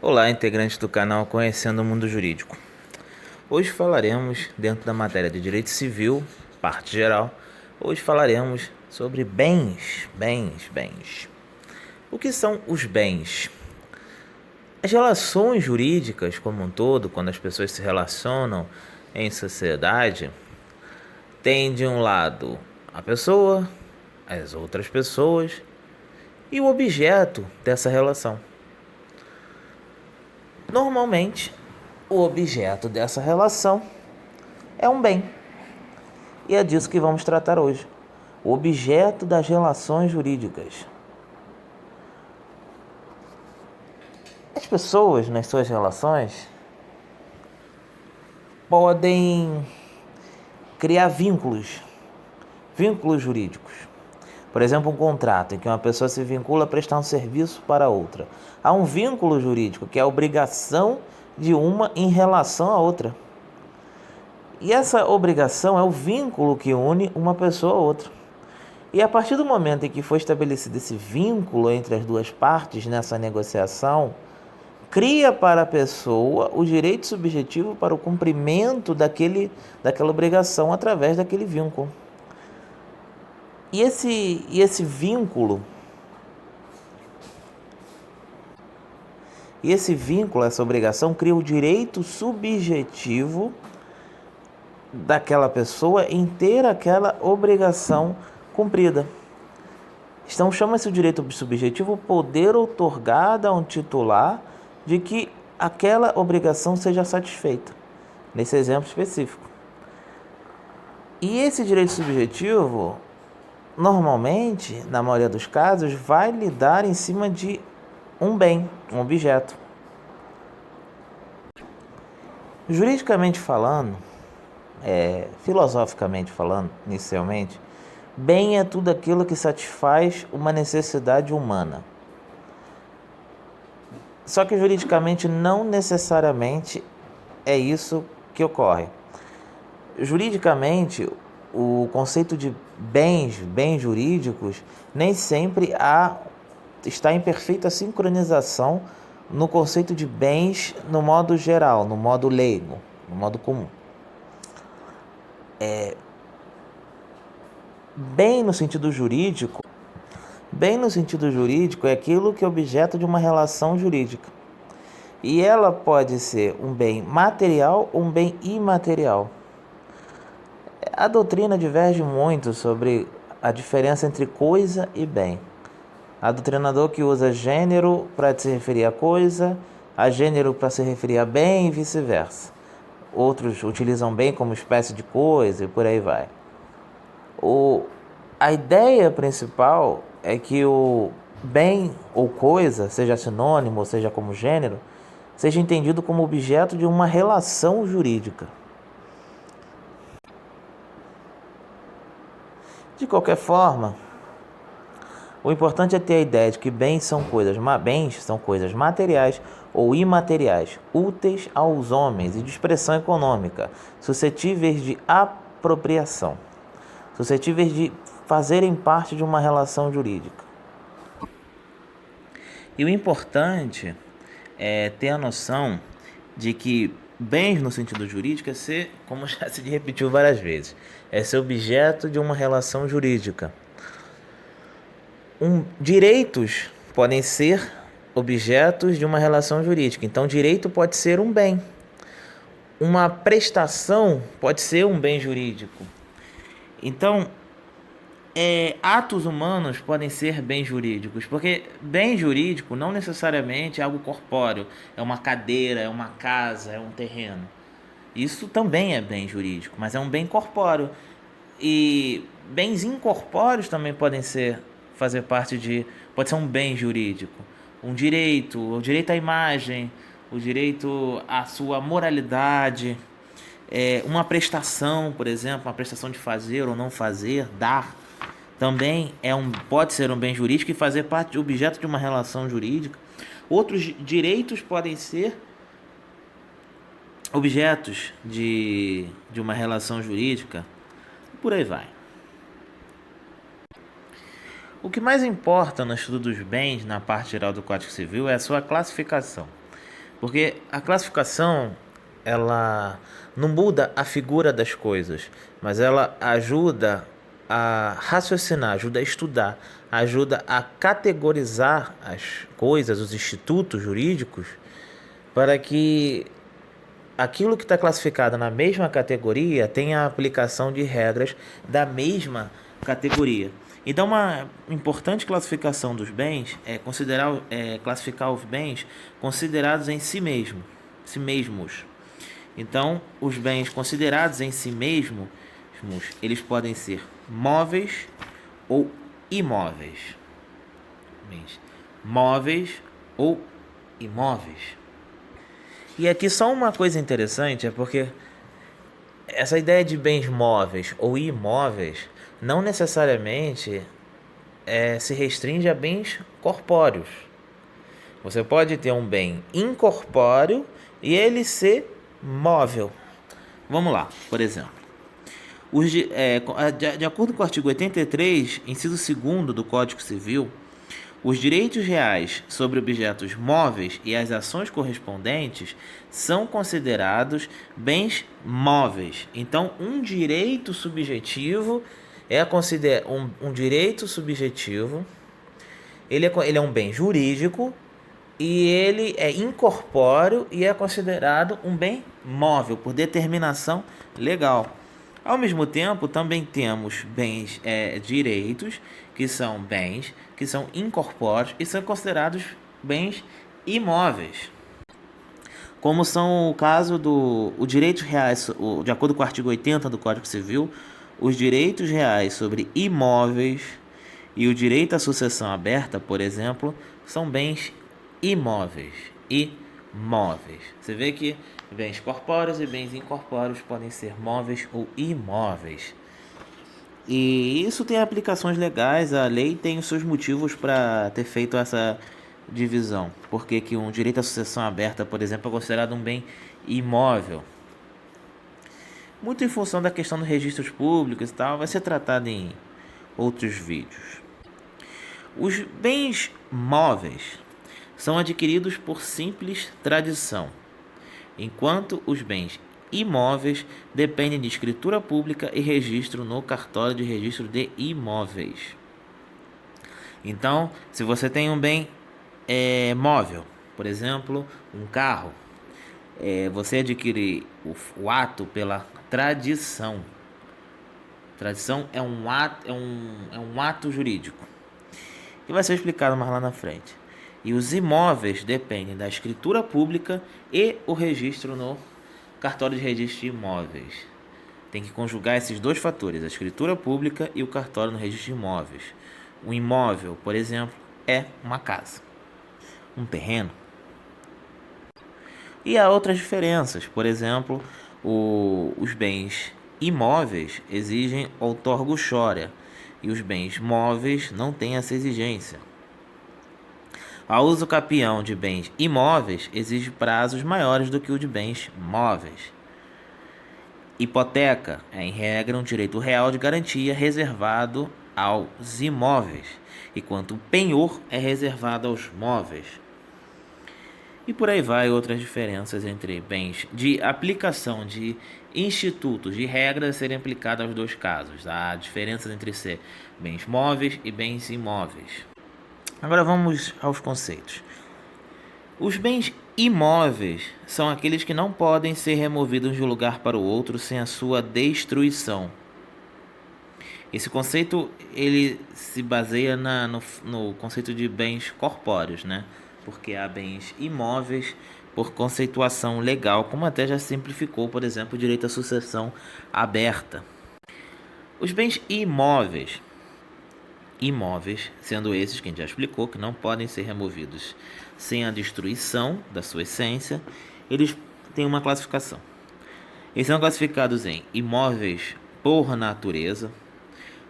Olá, integrantes do canal Conhecendo o Mundo Jurídico. Hoje falaremos, dentro da matéria de Direito Civil, parte geral, hoje falaremos sobre bens. O que são os bens? As relações jurídicas como um todo, quando as pessoas se relacionam em sociedade, tem de um lado a pessoa, as outras pessoas e o objeto dessa relação. Normalmente, o objeto dessa relação é um bem. E é disso que vamos tratar hoje. O objeto das relações jurídicas. As pessoas, nas suas relações, podem criar vínculos jurídicos. Por exemplo, um contrato em que uma pessoa se vincula a prestar um serviço para outra. Há um vínculo jurídico, que é a obrigação de uma em relação à outra. E essa obrigação é o vínculo que une uma pessoa a outra. E a partir do momento em que foi estabelecido esse vínculo entre as duas partes nessa negociação, cria para a pessoa o direito subjetivo para o cumprimento daquela obrigação através daquele vínculo. E esse vínculo, essa obrigação, cria o direito subjetivo daquela pessoa em ter aquela obrigação cumprida. Então, chama-se o direito subjetivo o poder outorgado a um titular de que aquela obrigação seja satisfeita, nesse exemplo específico. E esse direito subjetivo, normalmente, na maioria dos casos, vai lidar em cima de um bem, um objeto. Juridicamente falando, filosoficamente falando, inicialmente, bem é tudo aquilo que satisfaz uma necessidade humana. Só que juridicamente não necessariamente é isso que ocorre. Juridicamente, o conceito de bens jurídicos, nem sempre está em perfeita sincronização no conceito de bens no modo geral, no modo leigo, no modo comum. Bem no sentido jurídico é aquilo que é objeto de uma relação jurídica. E ela pode ser um bem material ou um bem imaterial. A doutrina diverge muito sobre a diferença entre coisa e bem. Há doutrinador que usa gênero para se referir a coisa, há gênero para se referir a bem e vice-versa. Outros utilizam bem como espécie de coisa e por aí vai. A ideia principal é que o bem ou coisa, seja sinônimo ou seja como gênero, seja entendido como objeto de uma relação jurídica. De qualquer forma, o importante é ter a ideia de que bens são coisas materiais ou imateriais, úteis aos homens e de expressão econômica, suscetíveis de apropriação, suscetíveis de fazerem parte de uma relação jurídica. E o importante é ter a noção de que bens no sentido jurídico é ser, como já se repetiu várias vezes, é ser objeto de uma relação jurídica. Direitos podem ser objetos de uma relação jurídica. Então, direito pode ser um bem. Uma prestação pode ser um bem jurídico. Então, atos humanos podem ser bens jurídicos, porque bem jurídico não necessariamente é algo corpóreo, é uma cadeira, é uma casa, é um terreno. Isso também é bem jurídico, mas é um bem corpóreo. E bens incorpóreos também podem fazer parte pode ser um bem jurídico. O direito à imagem, o direito à sua moralidade, uma prestação, por exemplo, uma prestação de fazer ou não fazer, dar, também pode ser um bem jurídico e fazer parte de objeto de uma relação jurídica. Outros direitos podem ser objetos de uma relação jurídica, e por aí vai. O que mais importa no estudo dos bens, na parte geral do Código Civil, é a sua classificação. Porque a classificação, ela não muda a figura das coisas, mas ela ajuda a raciocinar, ajuda a estudar, ajuda a categorizar as coisas, os institutos jurídicos, para que aquilo que está classificado na mesma categoria tenha a aplicação de regras da mesma categoria. Então, uma importante classificação dos bens é classificar os bens considerados em si mesmos. Então, os bens considerados em si mesmos, eles podem ser móveis ou imóveis. Bens móveis ou imóveis. E aqui só uma coisa interessante é porque essa ideia de bens móveis ou imóveis não necessariamente se restringe a bens corpóreos. Você pode ter um bem incorpóreo e ele ser móvel. Vamos lá, por exemplo. De acordo com o artigo 83, inciso 2º do Código Civil, os direitos reais sobre objetos móveis e as ações correspondentes são considerados bens móveis. Então, um direito subjetivo um direito subjetivo. Ele é um bem jurídico e ele é incorpóreo e é considerado um bem móvel por determinação legal. Ao mesmo tempo, também temos direitos que são bens que são incorpóreos e são considerados bens imóveis. Como são o caso os direitos reais, de acordo com o artigo 80 do Código Civil, os direitos reais sobre imóveis e o direito à sucessão aberta, por exemplo, são bens imóveis e móveis. Você vê que bens corpóreos e bens incorpóreos podem ser móveis ou imóveis. E isso tem aplicações legais, a lei tem os seus motivos para ter feito essa divisão. Porque que um direito à sucessão aberta, por exemplo, é considerado um bem imóvel. Muito em função da questão dos registros públicos e tal, vai ser tratado em outros vídeos. Os bens móveis são adquiridos por simples tradição, enquanto os bens imóveis dependem de escritura pública e registro no cartório de registro de imóveis. Então, se você tem um bem móvel, por exemplo, um carro, você adquire o ato pela tradição. Tradição é um ato jurídico, que vai ser explicado mais lá na frente. E os imóveis dependem da escritura pública e o registro no cartório de registro de imóveis. Tem que conjugar esses dois fatores, a escritura pública e o cartório no registro de imóveis. Um imóvel, por exemplo, é uma casa, um terreno. E há outras diferenças, por exemplo, os bens imóveis exigem outorgo chórea e os bens móveis não têm essa exigência. A uso capião de bens imóveis exige prazos maiores do que o de bens móveis. Hipoteca é, em regra, um direito real de garantia reservado aos imóveis, enquanto o penhor é reservado aos móveis. E por aí vai outras diferenças entre bens de aplicação de institutos de regras serem aplicadas aos dois casos. Há diferenças entre ser bens móveis e bens imóveis. Agora vamos aos conceitos. Os bens imóveis são aqueles que não podem ser removidos de um lugar para o outro sem a sua destruição. Esse conceito ele se baseia no conceito de bens corpóreos, né? Porque há bens imóveis por conceituação legal, como até já simplificou, por exemplo, o direito à sucessão aberta. Os bens imóveis, sendo esses que a gente já explicou, que não podem ser removidos sem a destruição da sua essência, eles têm uma classificação. Eles são classificados em imóveis por natureza,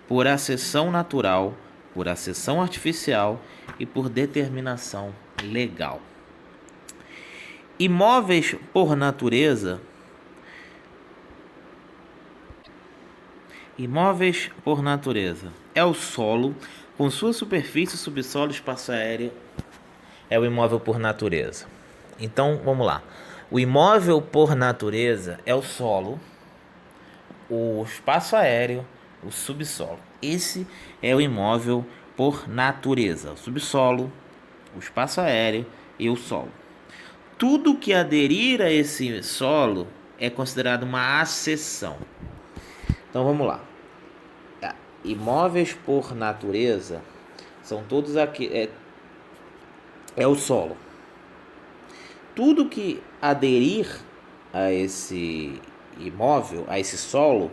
por acessão natural, por acessão artificial e por determinação legal. Imóveis por natureza. Imóveis por natureza é o solo com sua superfície, subsolo e espaço aéreo. É o imóvel por natureza. Então, vamos lá. O imóvel por natureza é o solo, o espaço aéreo, o subsolo. Esse é o imóvel por natureza. O subsolo, o espaço aéreo e o solo. Tudo que aderir a esse solo é considerado uma acessão. Então vamos lá. Imóveis por natureza são todos aqui. É o solo. Tudo que aderir a esse imóvel, a esse solo,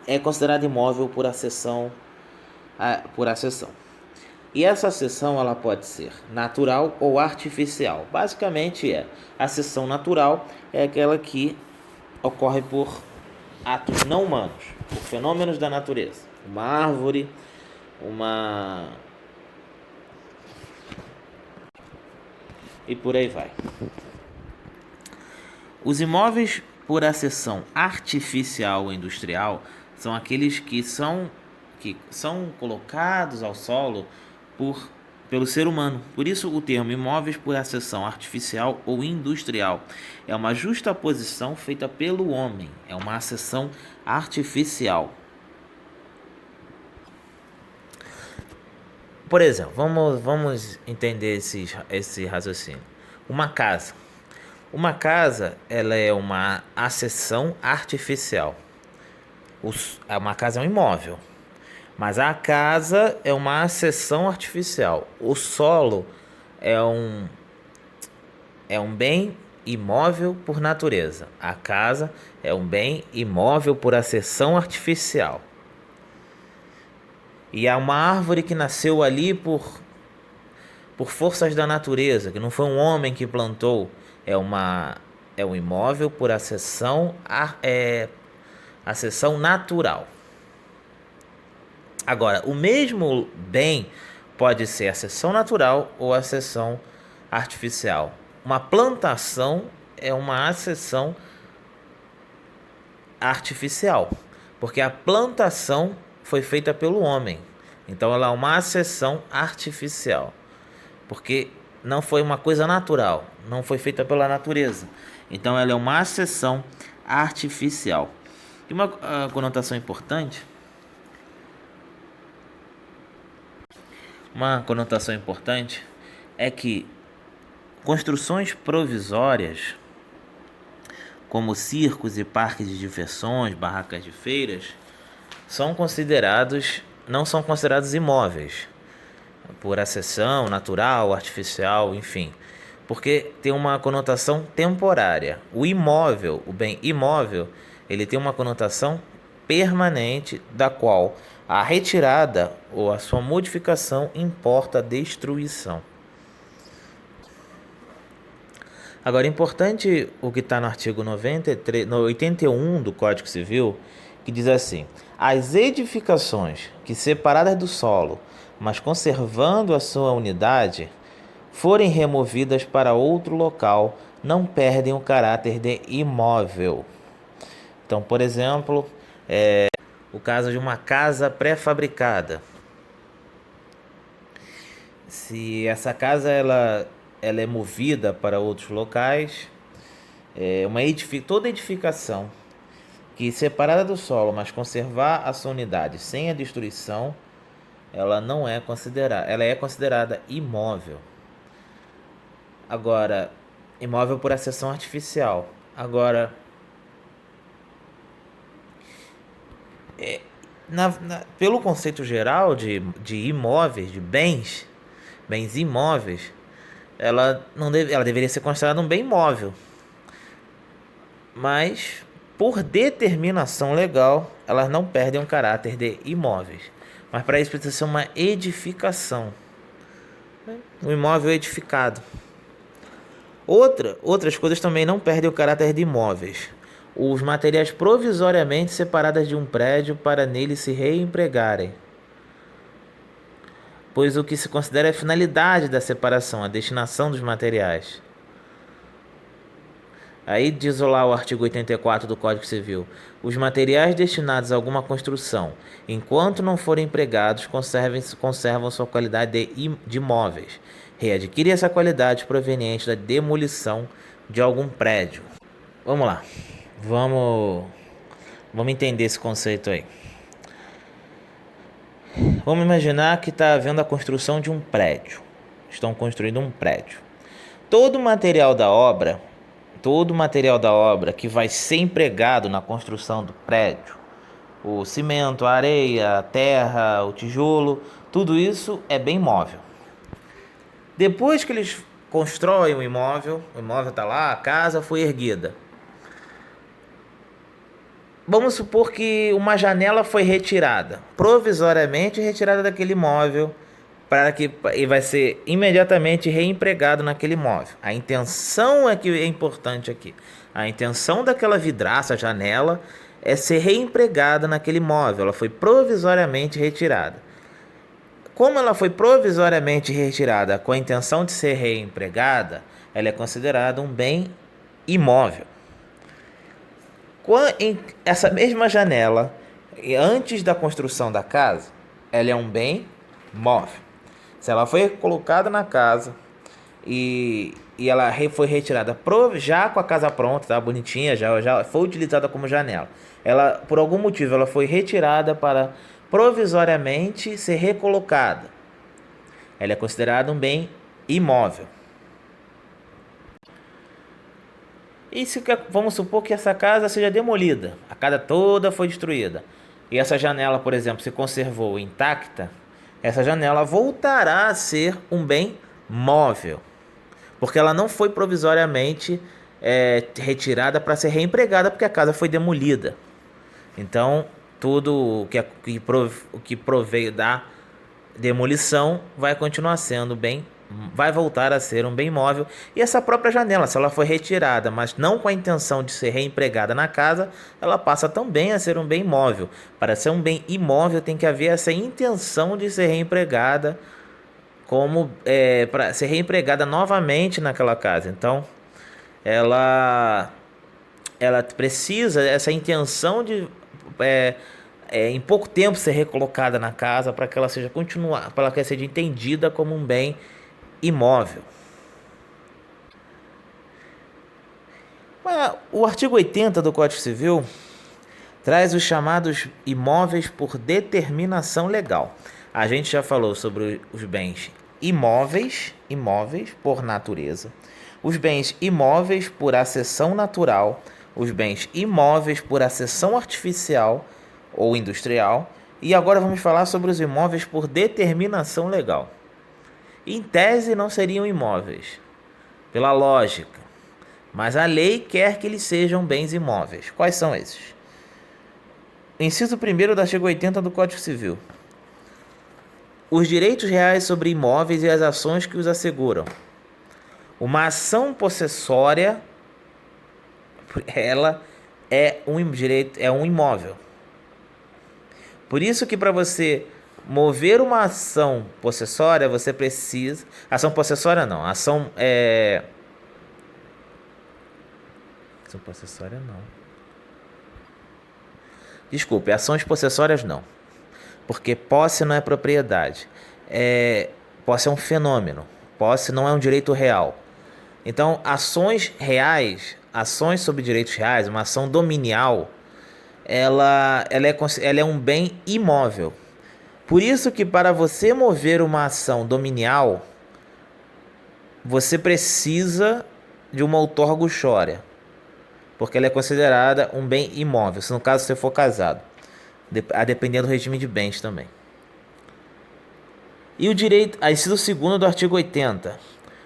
é considerado imóvel por acessão. E essa acessão ela pode ser natural ou artificial. Basicamente a acessão natural é aquela que ocorre por atos não humanos, por fenômenos da natureza. Uma árvore, e por aí vai. Os imóveis por acessão artificial ou industrial são aqueles que são colocados ao solo pelo ser humano. Por isso o termo imóveis por acessão artificial ou industrial é uma justaposição feita pelo homem, é uma acessão artificial. Por exemplo, vamos entender esse raciocínio. Uma casa, ela é uma acessão artificial. Uma casa é um imóvel, mas a casa é uma acessão artificial. O solo é um bem imóvel por natureza. A casa é um bem imóvel por acessão artificial. E há uma árvore que nasceu ali por forças da natureza, que não foi um homem que plantou. É um imóvel por acessão natural. Agora, o mesmo bem pode ser acessão natural ou acessão artificial. Uma plantação é uma acessão artificial, porque a plantação foi feita pelo homem. Então ela é uma acessão artificial, porque não foi uma coisa natural, não foi feita pela natureza. Então ela é uma acessão artificial. E uma conotação importante é que construções provisórias, como circos e parques de diversões, barracas de feiras, não são considerados imóveis por acessão natural, artificial, enfim, porque tem uma conotação temporária. O imóvel, o bem imóvel, ele tem uma conotação permanente, da qual a retirada ou a sua modificação importa a destruição. Agora, importante o que está no artigo 81 do Código Civil, que diz assim: as edificações que, separadas do solo, mas conservando a sua unidade, forem removidas para outro local, não perdem o caráter de imóvel. Então, por exemplo, o caso de uma casa pré-fabricada. Se essa casa ela é movida para outros locais, toda edificação que, separada do solo, mas conservar a sua unidade sem a destruição, ela é considerada imóvel. Agora, imóvel por acessão artificial. Agora, pelo conceito geral de imóveis, de bens imóveis, ela deveria ser considerada um bem imóvel. Mas, por determinação legal, elas não perdem o caráter de imóveis. Mas para isso precisa ser uma edificação. Um imóvel edificado. Outras coisas também não perdem o caráter de imóveis. Os materiais provisoriamente separados de um prédio para nele se reempregarem. Pois o que se considera é a finalidade da separação, a destinação dos materiais. Aí diz lá o artigo 84 do Código Civil: os materiais destinados a alguma construção, enquanto não forem empregados, conservam sua qualidade de imóveis. readquire essa qualidade proveniente da demolição de algum prédio. Vamos lá, vamos entender esse conceito aí. Vamos imaginar que está havendo a construção de um prédio. Estão construindo um prédio. Todo o material da obra que vai ser empregado na construção do prédio, o cimento, a areia, a terra, o tijolo, tudo isso é bem móvel. Depois que eles constroem o imóvel está lá, a casa foi erguida. Vamos supor que uma janela foi retirada, provisoriamente retirada daquele imóvel, e vai ser imediatamente reempregado naquele imóvel. A intenção é que é importante aqui. A intenção daquela vidraça, janela, é ser reempregada naquele imóvel. Ela foi provisoriamente retirada. Como ela foi provisoriamente retirada com a intenção de ser reempregada, ela é considerada um bem imóvel. Essa mesma janela, antes da construção da casa, ela é um bem móvel. Se ela foi colocada na casa e ela foi retirada já com a casa pronta, tá bonitinha, já foi utilizada como janela. Ela, por algum motivo, ela foi retirada para provisoriamente ser recolocada. Ela é considerada um bem imóvel. E vamos supor que essa casa seja demolida, a casa toda foi destruída, e essa janela, por exemplo, se conservou intacta, essa janela voltará a ser um bem móvel, porque ela não foi provisoriamente retirada para ser reempregada, porque a casa foi demolida. Então, tudo o que proveio da demolição vai continuar sendo vai voltar a ser um bem móvel. E essa própria janela, se ela foi retirada, mas não com a intenção de ser reempregada na casa, ela passa também a ser um bem móvel. Para ser um bem imóvel tem que haver essa intenção de ser reempregada, para ser reempregada novamente naquela casa. Então, ela precisa essa intenção de em pouco tempo ser recolocada na casa, para que ela seja entendida como um bem imóvel. O artigo 80 do Código Civil traz os chamados imóveis por determinação legal. A gente já falou sobre os bens imóveis por natureza, os bens imóveis por acessão natural, os bens imóveis por acessão artificial ou industrial, e agora vamos falar sobre os imóveis por determinação legal. Em tese não seriam imóveis, pela lógica, mas a lei quer que eles sejam bens imóveis. Quais são esses? Inciso 1º do artigo 80 do Código Civil. Os direitos reais sobre imóveis e as ações que os asseguram. Uma ação possessória, ela é um imóvel. Por isso que para você mover uma ação possessória, você precisa... Ação possessória não, ação possessória não. Desculpe, ações possessórias não. Porque posse não é propriedade. Posse é um fenômeno. Posse não é um direito real. Então, ações reais, ações sobre direitos reais, uma ação dominial, ela é um bem imóvel. Por isso que para você mover uma ação dominial, você precisa de uma outorga-uxória, porque ela é considerada um bem imóvel, se no caso você for casado, a depender do regime de bens também. E o direito, inciso 2º do artigo 80,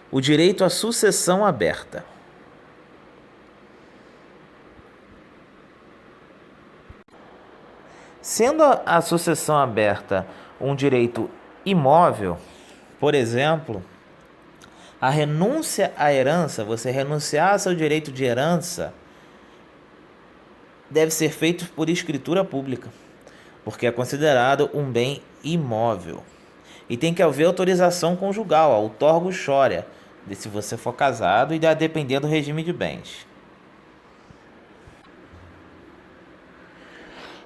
o direito à sucessão aberta. Sendo a sucessão aberta um direito imóvel, por exemplo, a renúncia à herança, você renunciar ao seu direito de herança, deve ser feito por escritura pública, porque é considerado um bem imóvel. E tem que haver autorização conjugal, a outorga-uxória, se você for casado e depender do regime de bens.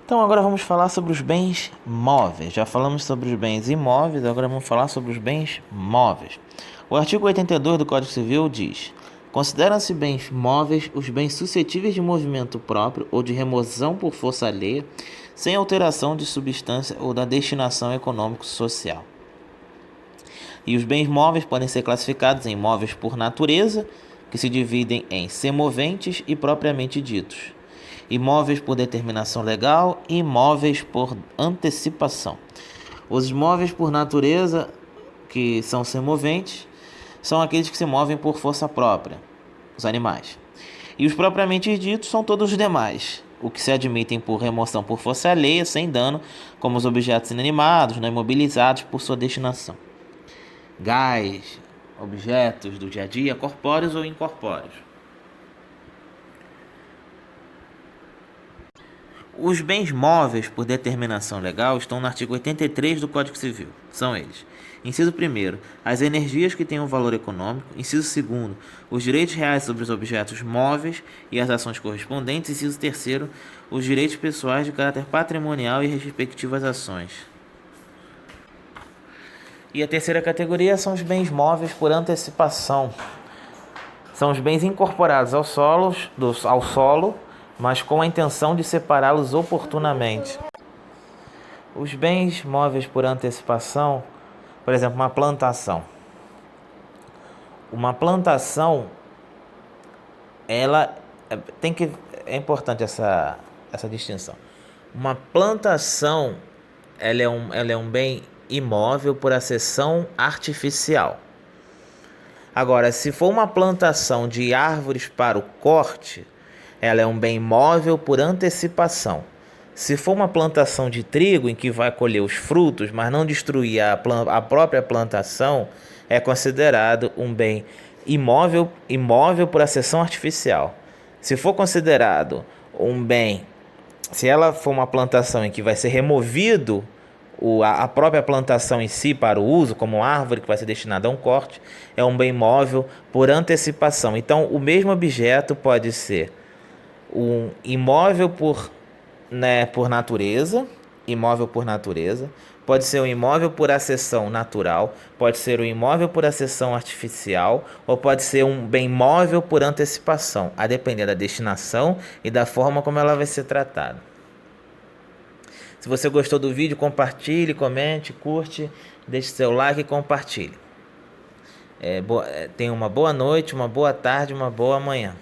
Então agora vamos falar sobre os bens móveis. Já falamos sobre os bens imóveis, agora vamos falar sobre os bens móveis. O artigo 82 do Código Civil diz: consideram-se bens móveis os bens suscetíveis de movimento próprio ou de remoção por força alheia, sem alteração de substância ou da destinação econômico-social. E os bens móveis podem ser classificados em móveis por natureza, que se dividem em semoventes e propriamente ditos, imóveis por determinação legal e imóveis por antecipação. Os imóveis por natureza, que são semoventes, são aqueles que se movem por força própria, os animais. E os propriamente ditos são todos os demais, o que se admitem por remoção por força alheia, sem dano, como os objetos inanimados, não imobilizados por sua destinação. Gás, objetos do dia a dia, corpóreos ou incorpóreos. Os bens móveis por determinação legal estão no artigo 83 do Código Civil. São eles: inciso 1º, as energias que têm um valor econômico. Inciso 2º, os direitos reais sobre os objetos móveis e as ações correspondentes. Inciso 3º, os direitos pessoais de caráter patrimonial e respectivas ações. E a terceira categoria são os bens móveis por antecipação. São os bens incorporados ao solo, mas com a intenção de separá-los oportunamente. Os bens móveis por antecipação, por exemplo, uma plantação. Uma plantação, é importante essa distinção. Uma plantação, ela é um bem imóvel por acessão artificial. Agora, se for uma plantação de árvores para o corte, ela é um bem móvel por antecipação. Se for uma plantação de trigo em que vai colher os frutos, mas não destruir a própria plantação, é considerado um bem imóvel por acessão artificial. Se for considerado um bem, se ela for uma plantação em que vai ser removido a própria plantação em si para o uso, como árvore que vai ser destinada a um corte, é um bem móvel por antecipação. Então, o mesmo objeto pode ser um imóvel por natureza, pode ser um imóvel por acessão natural, pode ser um imóvel por acessão artificial, ou pode ser um bem móvel por antecipação, a depender da destinação e da forma como ela vai ser tratada. Se você gostou do vídeo, compartilhe, comente, curte, deixe seu like e compartilhe. Tenha uma boa noite, uma boa tarde, uma boa manhã.